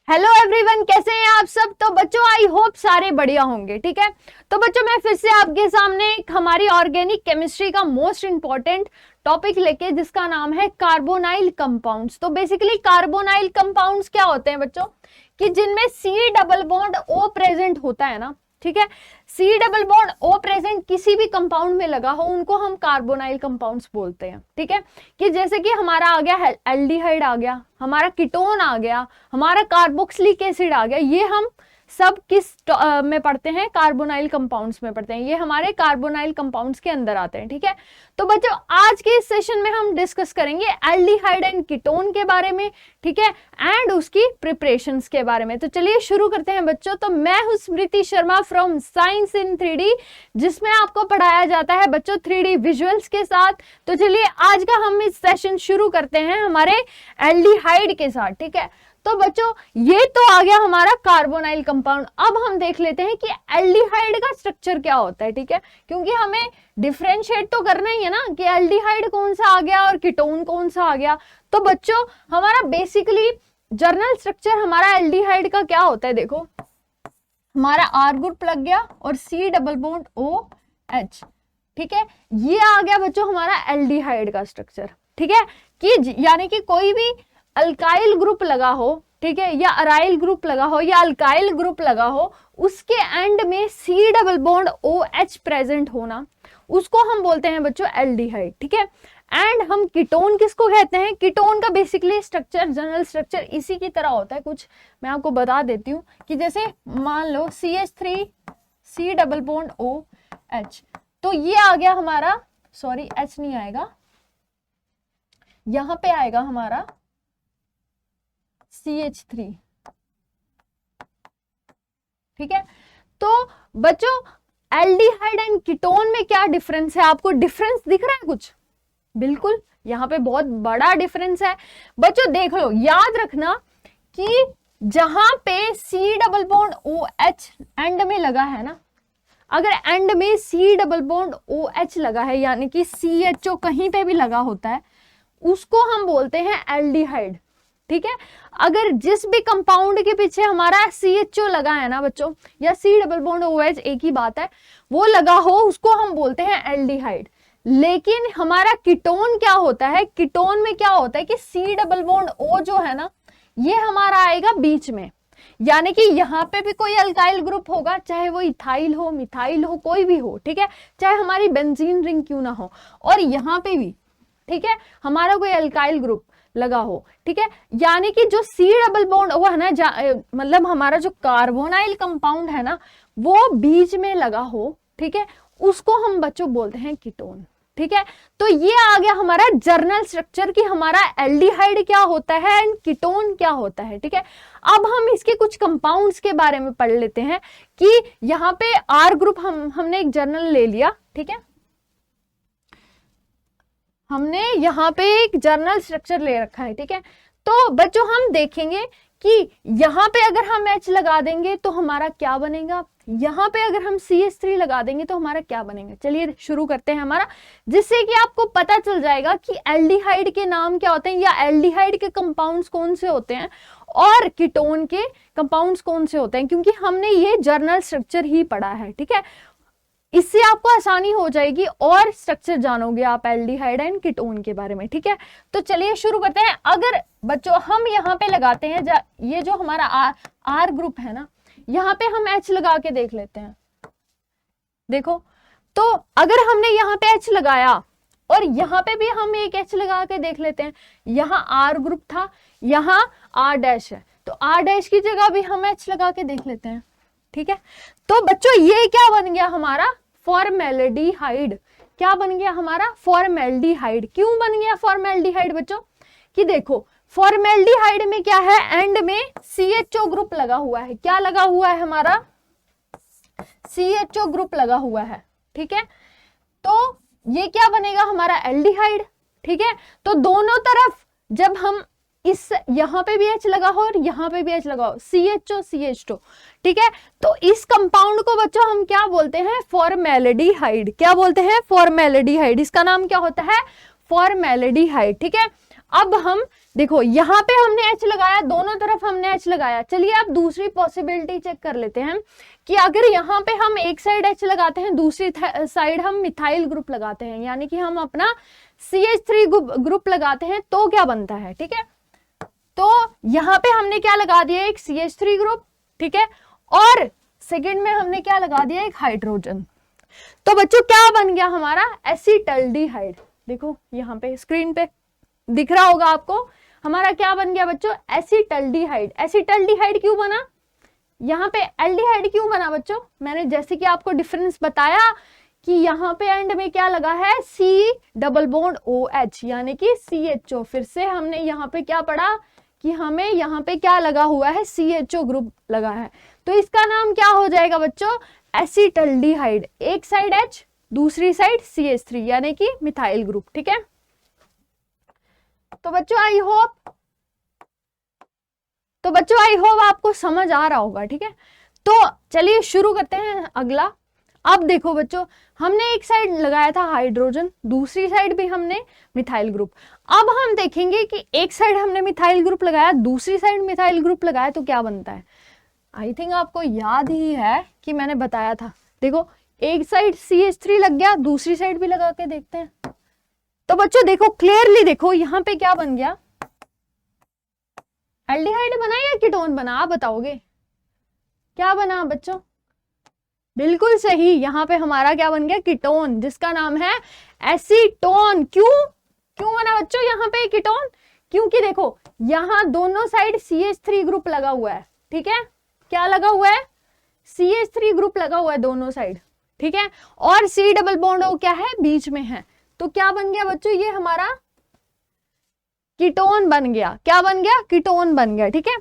Hello everyone, कैसे हैं आप सब। तो बच्चों आई होप सारे बढ़िया होंगे। ठीक है, तो बच्चों मैं फिर से आपके सामने हमारी ऑर्गेनिक केमिस्ट्री का मोस्ट इंपॉर्टेंट टॉपिक लेके, जिसका नाम है कार्बोनाइल कंपाउंड्स। तो बेसिकली कार्बोनाइल कंपाउंड्स क्या होते हैं बच्चों, कि जिनमें C double bond O present होता है ना। ठीक है, C double bond O present किसी भी कंपाउंड में लगा हो, उनको हम कार्बोनाइल कंपाउंड्स बोलते हैं। ठीक है, कि जैसे कि हमारा आ गया एल्डिहाइड आ गया, हमारा कीटोन आ गया, हमारा कार्बोक्सिलिक एसिड आ गया, ये हम सब किस में पढ़ते हैं, कार्बोनाइल कंपाउंड्स में पढ़ते हैं। ये हमारे कार्बोनाइल कंपाउंड्स के अंदर आते हैं। ठीक है, तो बच्चों आज के इस सेशन में हम डिस्कस करेंगे एल्डिहाइड एंड कीटोन के बारे में। ठीक है, एंड उसकी प्रिपरेशंस के बारे में। तो चलिए शुरू करते हैं बच्चों। तो मैं हूं Smriti Sharma from science in 3D, जिसमें आपको पढ़ाया जाता है बच्चों 3D विजुअल्स के साथ। तो चलिए आज का हम इस सेशन शुरू करते हैं हमारे एल्डिहाइड के साथ। ठीक है, तो बच्चों ये तो आ गया हमारा कार्बोनाइल कंपाउंड। अब हम देख लेते हैं कि एल्डिहाइड का स्ट्रक्चर क्या होता है। ठीक है, क्योंकि हमें डिफरेंशिएट तो करना ही है ना कि एल्डिहाइड कौन सा आ गया और कीटोन कौन सा आ गया। तो बच्चों हमारा बेसिकली जर्नल स्ट्रक्चर हमारा एल्डिहाइड का क्या होता है, देखो हमारा आर ग्रुप लग गया और C double bond O H. ठीक है, ये आ गया बच्चों हमारा एल्डिहाइड का स्ट्रक्चर। ठीक है, कि यानी कि कोई भी अल्काइल ग्रुप लगा हो, ठीक है, या अराइल ग्रुप लगा हो या अल्काइल ग्रुप लगा हो, उसके एंड में C double bond O H present होना, उसको हम बोलते हैं बच्चों एल्डिहाइड। ठीक है, एंड हम कीटोन किसको कहते हैं, कीटोन का बेसिकली स्ट्रक्चर, जनरल स्ट्रक्चर इसी की तरह होता है कुछ। मैं आपको बता देती हूँ कि जैसे मान लो CH3 C double bond O H, तो ये आ गया हमारा, सॉरी एच नहीं आएगा, यहां पे आएगा हमारा CH3। ठीक है, तो बच्चों एल्डिहाइड एंड कीटोन में क्या डिफरेंस है, आपको डिफरेंस दिख रहा है कुछ? बिल्कुल, यहाँ पे बहुत बड़ा डिफरेंस है बच्चों। देख लो, याद रखना कि जहां पे C double bond O H end में लगा है ना, अगर एंड में C double bond O H लगा है, यानी कि CHO कहीं पे भी लगा होता है, उसको हम बोलते हैं एल्डिहाइड। ठीक है, अगर जिस भी कंपाउंड के पीछे हमारा CHO लगा है ना बच्चों, या C double bond O H, एक ही बात है, वो लगा हो, उसको हम बोलते हैं एल्डिहाइड। लेकिन हमारा कीटोन क्या होता है, कीटोन में क्या होता है कि सी डबल बॉन्ड ओ जो है ना, ये हमारा आएगा बीच में, यानी कि यहाँ पे भी कोई अल्काइल ग्रुप होगा, चाहे वो इथाइल हो, मिथाइल हो, कोई भी हो। ठीक है, चाहे हमारी बेंजीन रिंग क्यों ना हो, और यहाँ पे भी ठीक है हमारा कोई अल्काइल ग्रुप लगा हो। ठीक है, यानी कि जो सी डबल बॉन्ड वो है ना, मतलब हमारा जो कार्बोनाइल कंपाउंड है ना, वो बीच में लगा हो, ठीक है, उसको हम बच्चों बोलते हैं कीटोन। ठीक है, तो ये आ गया हमारा जर्नल स्ट्रक्चर कि हमारा एल्डिहाइड क्या होता है एंड कीटोन क्या होता है। ठीक है, अब हम इसके कुछ कंपाउंड्स के बारे में पढ़ लेते हैं कि यहाँ पे आर ग्रुप हमने एक जर्नल ले लिया। ठीक है, हमने यहाँ पे एक जर्नल स्ट्रक्चर ले रखा है। ठीक है, तो बच्चों हम देखेंगे कि यहाँ पे अगर हम H लगा देंगे तो हमारा क्या बनेगा, यहाँ पे अगर हम CH3 लगा देंगे तो हमारा क्या बनेगा। चलिए शुरू करते हैं हमारा, जिससे कि आपको पता चल जाएगा कि एल्डिहाइड के नाम क्या होते हैं, या एल्डिहाइड के कंपाउंड्स कौन से होते हैं और कीटोन के कंपाउंड्स कौन से होते हैं, क्योंकि हमने ये जर्नल स्ट्रक्चर ही पढ़ा है। ठीक है, इससे आपको आसानी हो जाएगी और स्ट्रक्चर जानोगे आप एल्डिहाइड एंड कीटोन के बारे में। ठीक है, तो चलिए शुरू करते हैं। अगर बच्चों हम यहाँ पे लगाते हैं, ये जो हमारा आर ग्रुप है ना, यहाँ पे हम H लगा के देख लेते हैं। देखो, तो अगर हमने यहाँ पे H लगाया और यहाँ पे भी हम एक H लगा के देख लेते हैं, यहाँ आर ग्रुप था, यहाँ R डैश है, तो R डैश की जगह भी हम H लगा के देख लेते हैं। ठीक है, तो बच्चों ये क्या बन गया हमारा, फॉर्मेल्डिहाइड। क्या बन गया हमारा, फॉर्मेल्डिहाइड। क्यों बन गया फॉर्मेल्डिहाइड बच्चों, कि देखो फॉर्मेल्डिहाइड में क्या है, एंड में CHO ग्रुप लगा हुआ है। क्या लगा हुआ है हमारा, CHO ग्रुप लगा हुआ है। ठीक है, तो ये क्या बनेगा हमारा एल्डिहाइड। ठीक है, तो दोनों तरफ जब हम इस यहाँ पे भी H लगा हो और यहाँ पे भी H लगा हो, CHO CH2, ठीक है, तो इस कंपाउंड को बच्चों हम क्या बोलते हैं, फॉर्मेल्डिहाइड। क्या बोलते हैं, फॉर्मेल्डिहाइड। इसका नाम क्या होता है, फॉर्मेल्डिहाइड। ठीक है, अब हम देखो यहाँ पे हमने H लगाया, दोनों तरफ हमने H लगाया। चलिए अब दूसरी पॉसिबिलिटी चेक कर लेते हैं कि अगर यहाँ पे हम एक साइड H लगाते हैं, दूसरी साइड हम मिथाइल ग्रुप लगाते हैं, यानी कि हम अपना CH3 ग्रुप लगाते हैं, तो क्या बनता है। ठीक है, तो यहाँ पे हमने क्या लगा दिया, एक CH3 ग्रुप। ठीक है, और सेकेंड में हमने क्या लगा दिया, एक हाइड्रोजन। तो बच्चों क्या बन गया हमारा, एसिटल्डिहाइड। देखो यहाँ पे स्क्रीन पे दिख रहा होगा आपको, हमारा क्या बन गया बच्चों, एसिटल्डिहाइड। एसिटल्डिहाइड क्यों बना, यहाँ पे एल्डिहाइड क्यों बना बच्चों, मैंने जैसे कि आपको डिफरेंस बताया कि यहाँ पे एंड में क्या लगा है, C डबल बॉन्ड OH यानी कि CHO। फिर से हमने यहाँ पे क्या पढ़ा कि हमें यहाँ पे क्या लगा हुआ है, CHO ग्रुप लगा है, तो इसका नाम क्या हो जाएगा बच्चों, एसिटल्डिहाइड। एक साइड H, दूसरी साइड CH3 यानी कि मिथाइल ग्रुप। ठीक है, तो बच्चों आई होप आपको समझ आ रहा होगा। ठीक है, तो चलिए शुरू करते हैं अगला। अब देखो बच्चों, हमने एक साइड लगाया था हाइड्रोजन, दूसरी साइड भी हमने मिथाइल ग्रुप। अब हम देखेंगे कि एक साइड हमने मिथाइल ग्रुप लगाया, दूसरी साइड मिथाइल ग्रुप लगाया, तो क्या बनता है। आई थिंक आपको याद ही है कि मैंने बताया था। देखो एक साइड CH3 लग गया, दूसरी साइड भी लगा के देखते हैं। तो बच्चों देखो क्लियरली, देखो यहाँ पे क्या बन गया, एल्डिहाइड बना या कीटोन बना, आप बताओगे क्या बना बच्चों। बिल्कुल सही, यहाँ पे हमारा क्या बन गया, कीटोन, जिसका नाम है एसीटोन। क्यों बना बच्चों यहाँ पे कीटोन, क्योंकि देखो यहाँ दोनों साइड CH3 ग्रुप लगा हुआ है। ठीक है, क्या लगा हुआ है, CH3 ग्रुप लगा हुआ है दोनों साइड। ठीक है, और C डबल बॉन्ड O क्या है, बीच में है, तो क्या बन गया बच्चों, ये हमारा कीटोन बन गया। क्या बन गया, कीटोन बन गया। ठीक है,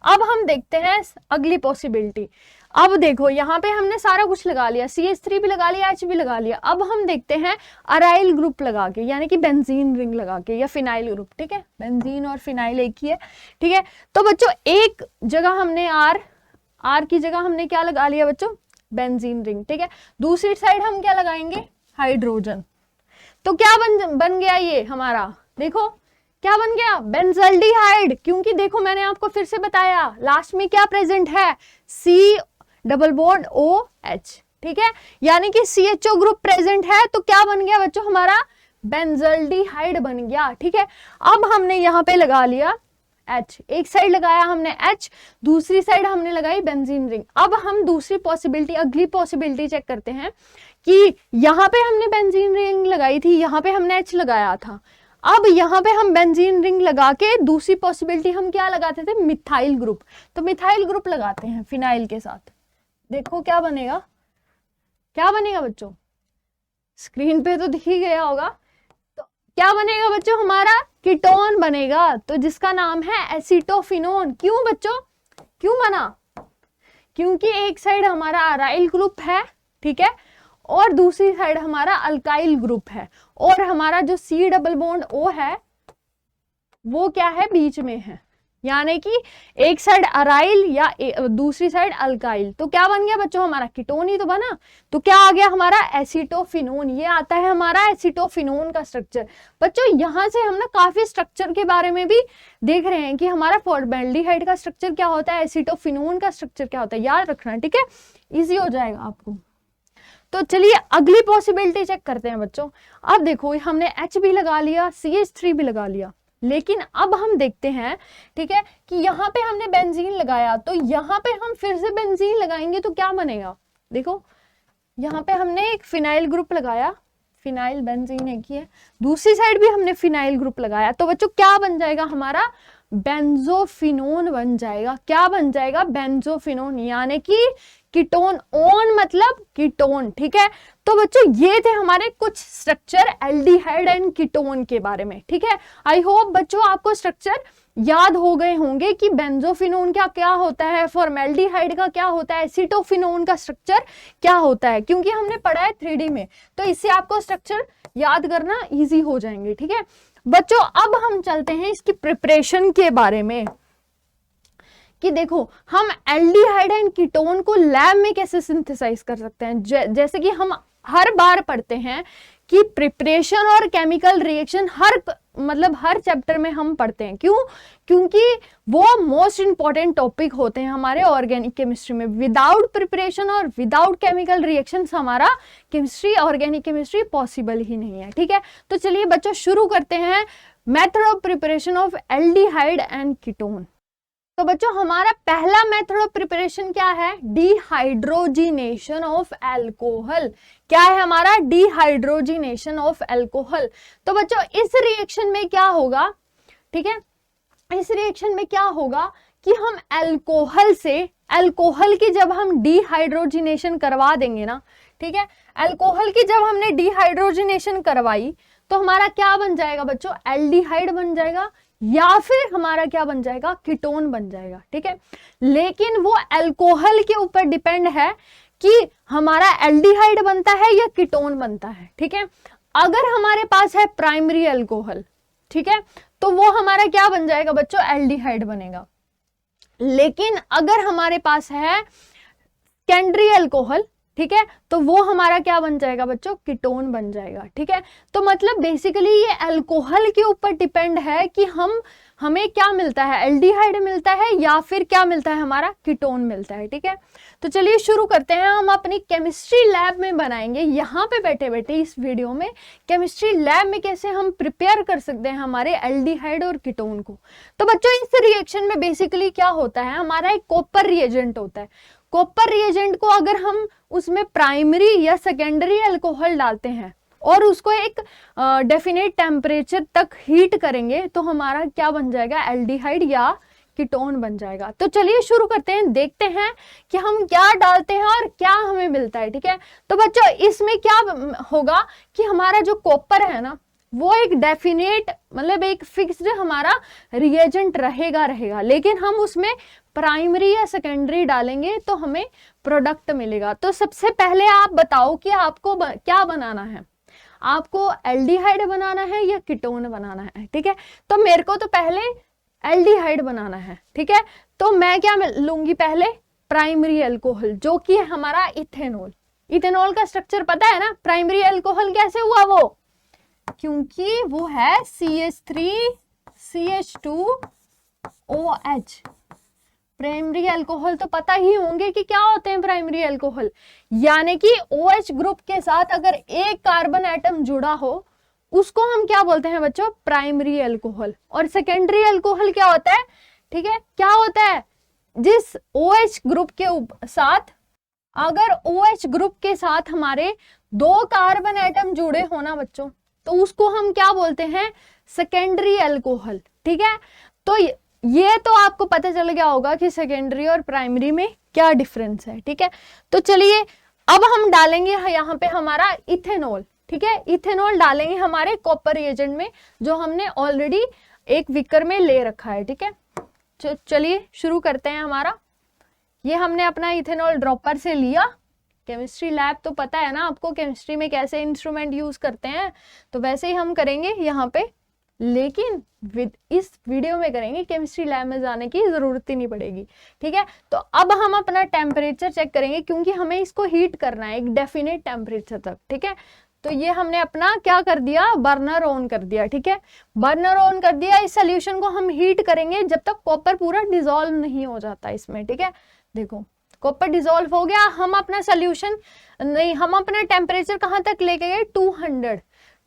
अब हम देखते हैं अगली पॉसिबिलिटी। अब देखो यहाँ पे हमने सारा कुछ लगा लिया, CH3 भी लगा लिया, H भी लगा लिया। अब हम देखते हैं अराइल ग्रुप लगा के, यानी कि बेंजीन रिंग लगा के, या फिनाइल ग्रुप। ठीक है, बेंजीन और फिनाइल एक ही है। ठीक है, तो बच्चों एक जगह हमने R की जगह हमने क्या लगा लिया बच्चों, बेंजीन रिंग। ठीक है, दूसरी साइड हम क्या लगाएंगे, हाइड्रोजन। तो क्या बन गया ये हमारा, देखो क्या बन गया, बेंजल्डिहाइड। क्योंकि देखो मैंने आपको फिर से बताया, लास्ट में क्या प्रेजेंट है, C डबल बॉन्ड OH। ठीक है, यानी कि CHO ग्रुप प्रेजेंट है, तो क्या बन गया बच्चों हमारा, बेंजल्डिहाइड बन गया। ठीक है, अब हमने यहाँ पे लगा लिया H, एक साइड लगाया हमने H, दूसरी साइड हमने लगाई बेंजीन रिंग। अब हम दूसरी पॉसिबिलिटी, अगली पॉसिबिलिटी चेक करते हैं कि यहाँ पे हमने बेंजीन रिंग लगाई थी, यहाँ पे हमने H लगाया था। अब यहाँ पे हम बेंजीन रिंग लगा के दूसरी पॉसिबिलिटी हम क्या लगाते थे, मिथाइल ग्रुप। तो मिथाइल ग्रुप लगाते हैं फिनाइल के साथ, देखो क्या बनेगा, क्या बनेगा बच्चों, स्क्रीन पे तो दिख ही गया होगा। तो क्या बनेगा बच्चों, हमारा कीटोन बनेगा, तो जिसका नाम है एसिटोफिनोन। क्यों बच्चों, क्यों बना, क्योंकि एक साइड हमारा अराइल ग्रुप है। ठीक है, और दूसरी साइड हमारा अल्काइल ग्रुप है, और हमारा जो C डबल बॉन्ड O है वो क्या है, बीच में है, यानी कि एक साइड अराइल या दूसरी साइड अल्काइल। तो क्या बन गया बच्चों, हमारा कीटोन ही तो बना। तो क्या आ गया हमारा, एसिटोफिनोन। ये आता है हमारा एसिटोफिनोन का स्ट्रक्चर। बच्चों यहाँ से हम ना काफी स्ट्रक्चर के बारे में भी देख रहे हैं कि हमारा फॉर्मेल्डिहाइड का स्ट्रक्चर क्या होता है, एसिटोफिनोन का स्ट्रक्चर क्या होता है, याद रखना। ठीक है, इजी हो जाएगा आपको। तो चलिए अगली पॉसिबिलिटी चेक करते हैं बच्चों। अब देखो हमने H भी लगा लिया, CH3 भी लगा लिया, लेकिन अब हम देखते हैं, ठीक है, कि यहाँ पे हमने बेंजीन लगाया, तो यहाँ पे हम फिर से बेंजीन लगाएंगे तो क्या बनेगा। देखो यहाँ पे हमने एक फिनाइल ग्रुप लगाया, फिनाइल बेंजीन एक ही है, दूसरी साइड भी हमने फिनाइल ग्रुप लगाया, तो बच्चों क्या बन जाएगा हमारा, बेंजोफिनोन बन जाएगा। क्या बन जाएगा, बेंजोफिनोन, यानी कि कीटोन ओन मतलब कीटोन। ठीक है, तो बच्चों ये थे हमारे कुछ स्ट्रक्चर एल्डिहाइड एंड कीटोन के बारे में। ठीक है, आई होप बच्चों आपको स्ट्रक्चर याद हो गए होंगे कि बेंजोफिनोन का क्या होता है, फॉर्मेल्डिहाइड का क्या होता है, एसिटोफिनोन का स्ट्रक्चर क्या होता है, क्योंकि हमने पढ़ा है 3D में, तो इससे आपको स्ट्रक्चर याद करना इजी हो जाएंगे। ठीक है बच्चों, अब हम चलते हैं इसकी प्रिपरेशन के बारे में कि देखो हम एल्डिहाइड एंड कीटोन को लैब में कैसे सिंथेसाइज कर सकते हैं। जैसे कि हम हर बार पढ़ते हैं कि प्रिपरेशन और केमिकल रिएक्शन हर मतलब हर चैप्टर में हम पढ़ते हैं। क्यों? क्योंकि वो मोस्ट इंपॉर्टेंट टॉपिक होते हैं हमारे ऑर्गेनिक केमिस्ट्री में। विदाउट प्रिपरेशन और विदाउट केमिकल रिएक्शंस हमारा केमिस्ट्री, ऑर्गेनिक केमिस्ट्री पॉसिबल ही नहीं है। ठीक है, तो चलिए बच्चों शुरू करते हैं method of preparation of aldehyde and ketone. तो बच्चों हमारा पहला मेथड ऑफ प्रिपरेशन क्या है? Dehydrogenation of alcohol. क्या है हमारा? Dehydrogenation of alcohol. तो बच्चों इस रिएक्शन में क्या होगा? ठीक है, इस रिएक्शन में क्या होगा कि हम अल्कोहल से, अल्कोहल की जब हम डिहाइड्रोजिनेशन करवा देंगे ना, ठीक है, अल्कोहल की जब हमने डिहाइड्रोजिनेशन करवाई तो हमारा क्या बन जाएगा बच्चों? एल्डिहाइड बन जाएगा या फिर हमारा क्या बन जाएगा? कीटोन बन जाएगा। ठीक है, लेकिन वो अल्कोहल के ऊपर डिपेंड है कि हमारा एल्डिहाइड बनता है या कीटोन बनता है। ठीक है, अगर हमारे पास है प्राइमरी अल्कोहल, ठीक है, तो वो हमारा क्या बन जाएगा बच्चों? एल्डिहाइड बनेगा। लेकिन अगर हमारे पास है सेकेंडरी अल्कोहल, ठीक है, तो वो हमारा क्या बन जाएगा बच्चों? कीटोन बन जाएगा। ठीक है, तो मतलब बेसिकली ये अल्कोहल के ऊपर डिपेंड है कि हमें क्या मिलता है? एल्डिहाइड मिलता है या फिर क्या मिलता है? हमारा कीटोन मिलता है। ठीक है, तो चलिए शुरू करते हैं। हम अपनी केमिस्ट्री लैब में बनाएंगे, यहाँ पे बैठे बैठे इस वीडियो में केमिस्ट्री लैब में कैसे हम प्रिपेयर कर सकते हैं हमारे एल्डिहाइड और कीटोन को। तो बच्चों इस रिएक्शन में बेसिकली क्या होता है? हमारा एक कॉपर रिएजेंट होता है। कॉपर रिएजेंट को अगर हम उसमें प्राइमरी या सेकेंडरी अल्कोहल डालते हैं और उसको एक डेफिनेट टेम्परेचर तक हीट करेंगे तो हमारा क्या बन जाएगा? एल्डिहाइड या कीटोन बन जाएगा। तो चलिए शुरू करते हैं, देखते हैं कि हम क्या डालते हैं और क्या हमें मिलता है। ठीक है, तो बच्चों इसमें क्या होगा कि हमारा जो कॉपर है ना, वो एक डेफिनेट मतलब एक फिक्स्ड हमारा रिएजेंट रहेगा, लेकिन हम उसमें प्राइमरी या सेकेंडरी डालेंगे तो हमें प्रोडक्ट मिलेगा। तो सबसे पहले आप बताओ कि आपको क्या बनाना है? आपको एल्डिहाइड बनाना है या कीटोन बनाना है? ठीक है, तो मेरे को तो पहले एल्डिहाइड बनाना है। ठीक है, तो मैं क्या लूंगी? पहले प्राइमरी अल्कोहल, जो कि है हमारा इथेनॉल। इथेनॉल का स्ट्रक्चर पता है ना? प्राइमरी अल्कोहल कैसे हुआ वो? क्योंकि वो है CH3CH2OH। प्राइमरी अल्कोहल तो पता ही होंगे कि क्या होते हैं प्राइमरी अल्कोहल, यानी कि OH ग्रुप के साथ अगर एक कार्बन एटम जुड़ा हो उसको हम क्या बोलते हैं बच्चों? Primary alcohol. और सेकेंडरी अल्कोहल क्या होता है? ठीक है, क्या होता है? जिस OH ग्रुप के साथ, अगर OH ग्रुप के साथ हमारे 2 कार्बन एटम जुड़े हो ना बच्चों, तो उसको हम क्या बोलते हैं? Secondary alcohol. ठीक है, तो ये तो आपको पता चल गया होगा कि सेकेंडरी और प्राइमरी में क्या डिफरेंस है। ठीक है, तो चलिए अब हम डालेंगे यहाँ पे हमारा इथेनॉल। ठीक है, इथेनॉल डालेंगे हमारे कॉपर रिएजेंट में जो हमने ऑलरेडी एक बीकर में ले रखा है। ठीक है, चलिए शुरू करते हैं। हमारा ये हमने अपना इथेनॉल ड्रॉपर से लिया। केमिस्ट्री लैब तो पता है ना आपको, केमिस्ट्री में कैसे इंस्ट्रूमेंट यूज करते हैं, तो वैसे ही हम करेंगे यहाँ पे, लेकिन इस वीडियो में करेंगे। केमिस्ट्री लैब में जाने की जरूरत ही नहीं पड़ेगी। ठीक है, तो अब हम अपना टेम्परेचर चेक करेंगे क्योंकि हमें इसको हीट करना है एक डेफिनेट टेम्परेचर तक। ठीक है, तो ये हमने अपना क्या कर दिया? बर्नर ऑन कर दिया। ठीक है, बर्नर ऑन कर दिया। इस सोल्यूशन को हम हीट करेंगे जब तक कॉपर पूरा डिसॉल्व नहीं हो जाता इसमें। ठीक है, देखो कॉपर डिसॉल्व हो गया। हम अपना सोल्यूशन नहीं, हम अपना टेम्परेचर कहाँ तक लेके गए?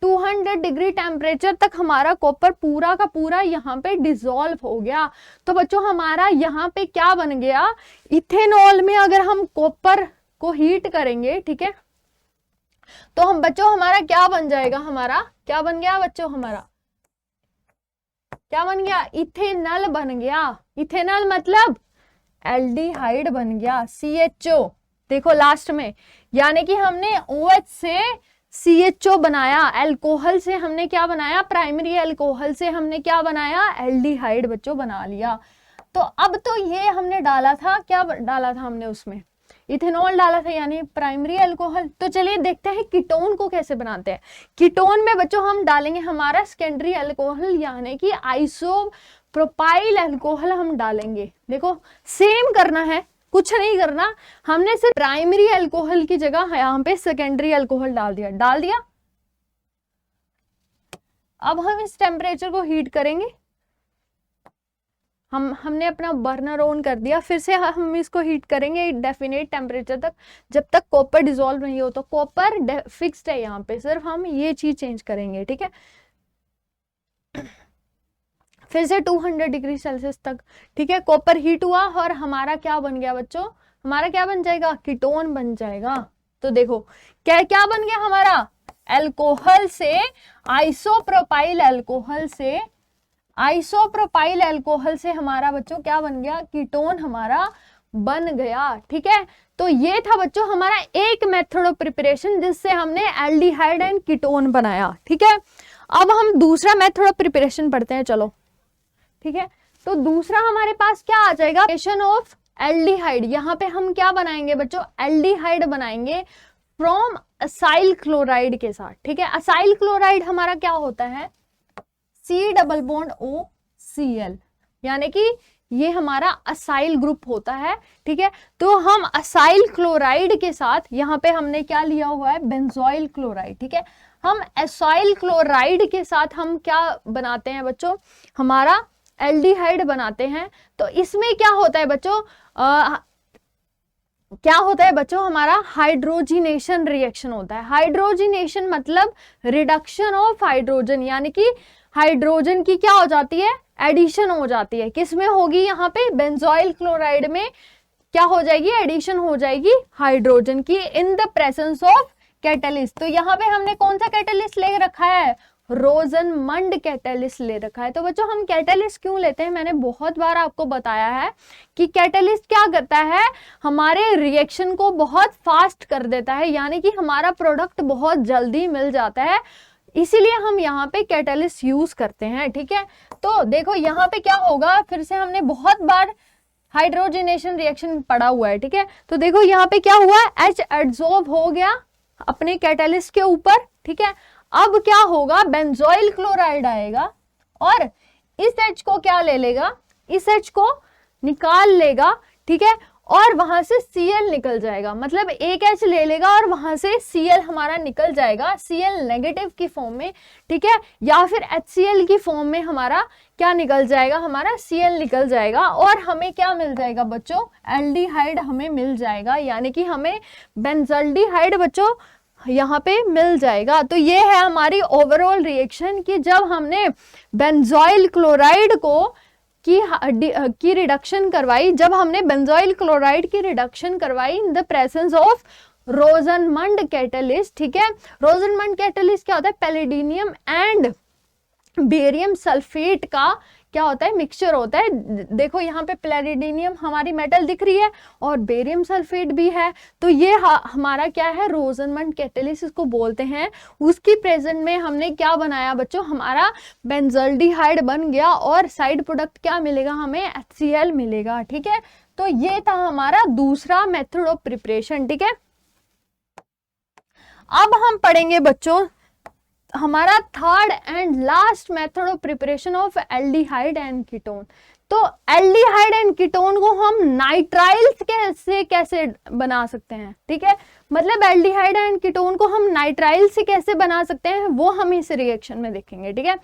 200 डिग्री टेम्परेचर तक हमारा कॉपर पूरा का पूरा यहाँ पे डिसॉल्व हो गया। तो बच्चों हमारा यहाँ पे क्या बन गया? इथेनॉल में अगर हम कॉपर को हीट करेंगे, ठीक है, तो हम बच्चों हमारा क्या बन जाएगा? हमारा क्या बन गया बच्चों? हमारा क्या बन गया? इथेनॉल बन गया। इथेनॉल मतलब एल्डिहाइड बन गया, CHO। देखो लास्ट में, यानी कि हमने OH से CHO बनाया, अल्कोहल से हमने क्या बनाया? प्राइमरी अल्कोहल से हमने क्या बनाया? एल्डिहाइड बच्चों बना लिया। तो अब तो ये हमने डाला था, क्या डाला था हमने? उसमें इथेनॉल डाला था, यानी प्राइमरी अल्कोहल। तो चलिए देखते हैं कीटोन को कैसे बनाते हैं। कीटोन में बच्चों हम डालेंगे हमारा सेकेंडरी अल्कोहल, यानी कि आइसोप्रोपाइल अल्कोहल हम डालेंगे। देखो सेम करना है, कुछ नहीं करना, हमने सिर्फ प्राइमरी अल्कोहल की जगह यहाँ पे सेकेंडरी अल्कोहल डाल दिया। अब हम इस टेम्परेचर को हीट करेंगे, हमने अपना बर्नर ऑन कर दिया, फिर से हम इसको हीट करेंगे डेफिनेट टेम्परेचर तक, जब तक कॉपर डिसॉल्व नहीं हो। तो कॉपर फिक्स्ड है यहाँ पे, सिर्फ हम ये चीज चेंज करेंगे, ठीक है। फिर से 200 डिग्री सेल्सियस तक, ठीक है, कॉपर हीट हुआ और हमारा क्या बन गया बच्चों, हमारा क्या बन जाएगा, कीटोन बन जाएगा। तो देखो क्या क्या बन गया हमारा, अल्कोहल से आइसोप्रोपाइल अल्कोहल से, आइसोप्रोपाइल अल्कोहल से हमारा बच्चों क्या बन गया, कीटोन हमारा बन गया, ठीक है। तो ये था बच्चों हमारा एक मेथड ऑफ प्रिपरेशन जिससे हमने एल्डिहाइड एंड कीटोन बनाया, ठीक है। अब हम दूसरा मेथड ऑफ प्रिपरेशन पढ़ते हैं, चलो, ठीक है। तो दूसरा हमारे पास क्या आ जाएगा, प्रिपरेशन ऑफ एल्डिहाइड। यहाँ पे हम क्या बनाएंगे बच्चों, एल्डिहाइड बनाएंगे फ्रॉम असाइल क्लोराइड के साथ, ठीक है। असाइल क्लोराइड हमारा क्या होता है, C+O(Cl), यानी कि ये हमारा असाइल ग्रुप होता है, ठीक है। तो हम असाइल क्लोराइड के साथ यहाँ पे हमने क्या लिया हुआ है, बेंजोइल क्लोराइड, ठीक है। हम असाइल क्लोराइड के साथ हम क्या बनाते हैं बच्चों, हमारा एल्डिहाइड बनाते हैं। तो इसमें क्या होता है बच्चों, क्या होता है बच्चों, हमारा हाइड्रोजिनेशन रिएक्शन होता है। हाइड्रोजिनेशन मतलब रिडक्शन ऑफ हाइड्रोजन, यानी कि हाइड्रोजन की क्या हो जाती है, एडिशन हो जाती है। किसमें होगी, यहाँ पे बेंजोइल क्लोराइड में क्या हो जाएगी, एडिशन हो जाएगी हाइड्रोजन की in the presence of catalyst. तो यहाँ पे हमने कौन सा कैटलिस्ट ले रखा है, रोजनमंड कैटलिस्ट ले रखा है। तो बच्चों हम कैटलिस्ट क्यों लेते हैं, मैंने बहुत बार आपको बताया है कि कैटलिस्ट क्या करता है, हमारे रिएक्शन को बहुत फास्ट कर देता है, यानी कि हमारा प्रोडक्ट बहुत जल्दी मिल जाता है, इसीलिए हम यहाँ पे कैटलिस्ट यूज करते हैं, ठीक है। तो देखो यहाँ पे क्या होगा, फिर से हमने बहुत बार हाइड्रोजनेशन रिएक्शन पढ़ा हुआ है, ठीक है। तो देखो यहाँ पे क्या हुआ, H एडसॉर्ब हो गया अपने कैटलिस्ट के ऊपर, ठीक है। अब क्या होगा, बेंजोइल क्लोराइड आएगा और इस H को क्या ले लेगा, इस H को निकाल लेगा, ठीक है, और वहां से Cl निकल जाएगा, मतलब एक H ले लेगा और वहां से Cl हमारा निकल जाएगा, Cl नेगेटिव की फॉर्म में, ठीक है, या फिर HCl की फॉर्म में हमारा क्या निकल जाएगा, हमारा Cl निकल जाएगा और हमें क्या मिल जाएगा बच्चों, एल्डिहाइड हमें मिल जाएगा, यानी कि हमें बेंजल्डिहाइड बच्चों यहाँ पे मिल जाएगा। तो ये है हमारी ओवरऑल रिएक्शन कि जब हमने बेंजोइल क्लोराइड की रिडक्शन करवाई, जब हमने बेंजोइल क्लोराइड की रिडक्शन करवाई in the presence of रोजनमंड catalyst, ठीक है। रोजनमंड कैटलिस्ट क्या होता है, पैलेडिनियम एंड बेरियम सल्फेट का क्या होता है, मिक्सचर होता है। देखो यहाँ पे पैलेडिनियम हमारी मेटल दिख रही है और बेरियम सल्फेट भी है, तो ये हमारा क्या है, रोजनमंड कैटलिस्ट इसको बोलते हैं। उसकी प्रेजेंट में हमने क्या बनाया बच्चों, हमारा बेंजल्डिहाइड बन गया और साइड प्रोडक्ट क्या मिलेगा, हमें HCl मिलेगा, ठीक है। तो ये था हमारा दूसरा मेथड ऑफ प्रिपरेशन, ठीक है। अब हम पढ़ेंगे बच्चों हमारा third and last method of preparation of aldehyde and ketone. तो एल्डिहाइड एंड कीटोन को हम नाइट्राइल्स से कैसे बना सकते हैं, ठीक है, मतलब एल्डिहाइड एंड कीटोन को हम नाइट्राइल से कैसे बना सकते हैं वो हम इस रिएक्शन में देखेंगे, ठीक है।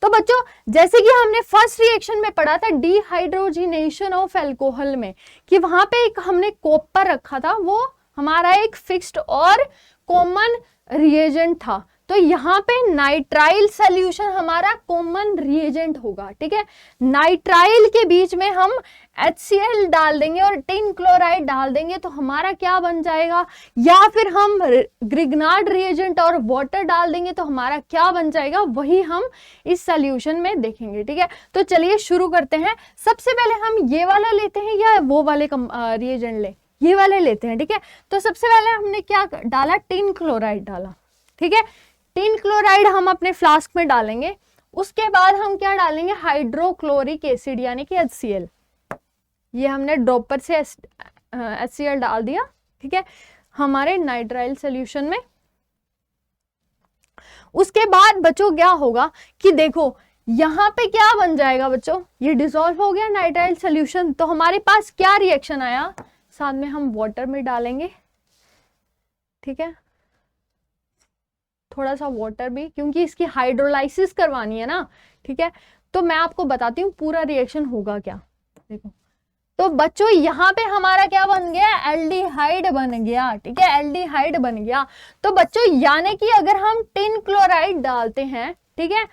तो बच्चों जैसे कि हमने फर्स्ट रिएक्शन में पढ़ा था डिहाइड्रोजिनेशन ऑफ अल्कोहल में, कि वहां पे एक हमने कॉपर रखा था, वो हमारा एक फिक्स्ड और कॉमन रिएजेंट था। तो यहाँ पे नाइट्राइल सॉल्यूशन हमारा कॉमन रिएजेंट होगा, ठीक है। नाइट्राइल के बीच में हम HCl डाल देंगे और टिन क्लोराइड डाल देंगे, तो हमारा क्या बन जाएगा, या फिर हम ग्रिग्नार्ड रिएजेंट और वाटर डाल देंगे तो हमारा क्या बन जाएगा, वही हम इस सॉल्यूशन में देखेंगे, ठीक है। तो चलिए शुरू करते हैं। सबसे पहले हम ये वाला लेते हैं या वो वाले रिएजेंट ले, ये वाले लेते हैं, ठीक है। तो सबसे पहले हमने क्या डाला, टिन क्लोराइड डाला, ठीक है। टिन क्लोराइड हम अपने फ्लास्क में डालेंगे, उसके बाद हम क्या डालेंगे, हाइड्रोक्लोरिक एसिड यानी कि HCl। ये हमने ड्रॉपर से HCl डाल दिया, ठीक है, हमारे नाइट्राइल सॉल्यूशन में। उसके बाद बच्चों क्या होगा कि देखो यहाँ पे क्या बन जाएगा बच्चों, ये डिसॉल्व हो गया नाइट्राइल सॉल्यूशन, तो हमारे पास क्या रिएक्शन आया, साथ में हम वाटर में डालेंगे, ठीक है। थोड़ा सा वाटर भी, क्योंकि इसकी हाइड्रोलाइसिस करवानी है ना, ठीक है। तो मैं आपको बताती हूँ पूरा रिएक्शन होगा क्या। देखो तो बच्चों यहाँ पे हमारा क्या बन गया, एल्डिहाइड बन गया, ठीक है, एल्डिहाइड बन गया। तो बच्चों यानी कि अगर हम टिन क्लोराइड डालते हैं, ठीक है,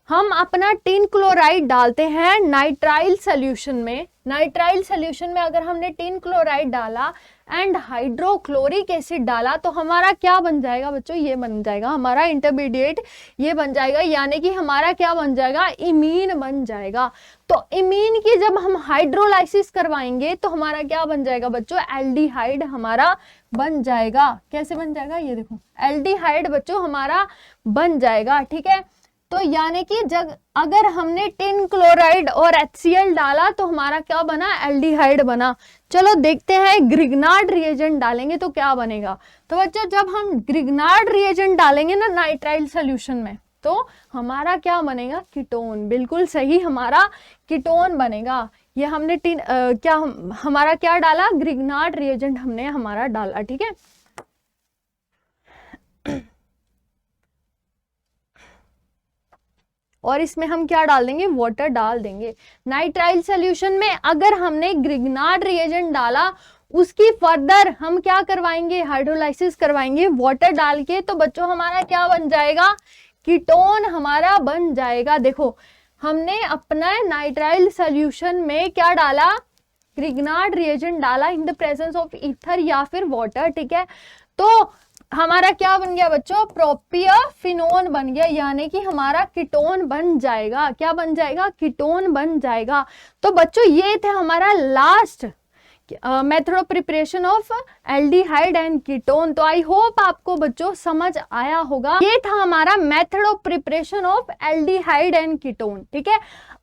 हम अपना टिन क्लोराइड डालते हैं नाइट्राइल सोल्यूशन में, नाइट्राइल सोल्यूशन में अगर हमने टिन क्लोराइड डाला एंड हाइड्रोक्लोरिक एसिड डाला तो हमारा क्या बन जाएगा बच्चों, ये बन जाएगा हमारा इंटरमीडिएट, ये बन जाएगा, यानी कि हमारा क्या बन जाएगा, इमीन बन जाएगा। तो इमीन की जब हम हाइड्रोलाइसिस करवाएंगे तो हमारा क्या बन जाएगा बच्चों, एल्डिहाइड हमारा बन जाएगा। कैसे बन जाएगा, ये देखो एल्डिहाइड बच्चों हमारा बन जाएगा, ठीक है। तो यानी कि जब अगर हमने टिन क्लोराइड और HCl डाला तो हमारा क्या बना, एल्डिहाइड बना। चलो देखते हैं ग्रिग्नार्ड रिएजेंट डालेंगे तो क्या बनेगा। तो बच्चों जब हम ग्रिग्नार्ड रिएजेंट डालेंगे ना नाइट्राइल सोल्यूशन में तो हमारा क्या बनेगा, कीटोन, बिल्कुल सही, हमारा कीटोन बनेगा। ये हमने हमारा क्या डाला, ग्रिग्नार्ड रिएजेंट हमने हमारा डाला, ठीक है। और इसमें हम क्या डाल देंगे, वाटर डाल देंगे। नाइट्राइल सोल्यूशन में अगर हमने ग्रिग्नार्ड रिएजेंट डाला उसकी फर्दर हम क्या करवाएंगे, हाइड्रोलाइसिस करवाएंगे वाटर डाल के, तो बच्चों हमारा क्या बन जाएगा, कीटोन हमारा बन जाएगा। देखो हमने अपना नाइट्राइल सोल्यूशन में क्या डाला, ग्रिग्नार्ड रिएजेंट डाला in the presence of ether या फिर वाटर, ठीक है। तो हमारा क्या बन गया बच्चों, प्रोपियोफिनोन बन गया, यानी कि हमारा कीटोन बन जाएगा। क्या बन जाएगा, कीटोन बन जाएगा। तो बच्चों ये थे हमारा last method of preparation of aldehyde and ketone. तो आई होप आपको बच्चों समझ आया होगा। ये था हमारा method of preparation of aldehyde and ketone, ठीक है।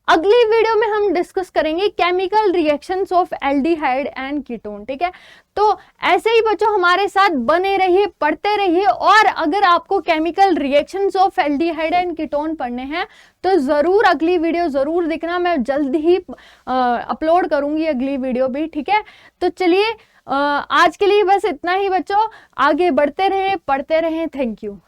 अगली वीडियो में हम डिस्कस करेंगे chemical reactions of aldehyde and ketone, ठीक है। तो ऐसे ही बच्चों हमारे साथ बने रहिए, पढ़ते रहिए, और अगर आपको chemical reactions of aldehyde and ketone पढ़ने हैं तो जरूर अगली वीडियो जरूर देखना, मैं जल्द ही अपलोड करूंगी अगली वीडियो भी, ठीक है। तो चलिए आज के लिए बस इतना ही बच्चों, आगे बढ़ते रहे, पढ़ते रहे। Thank you.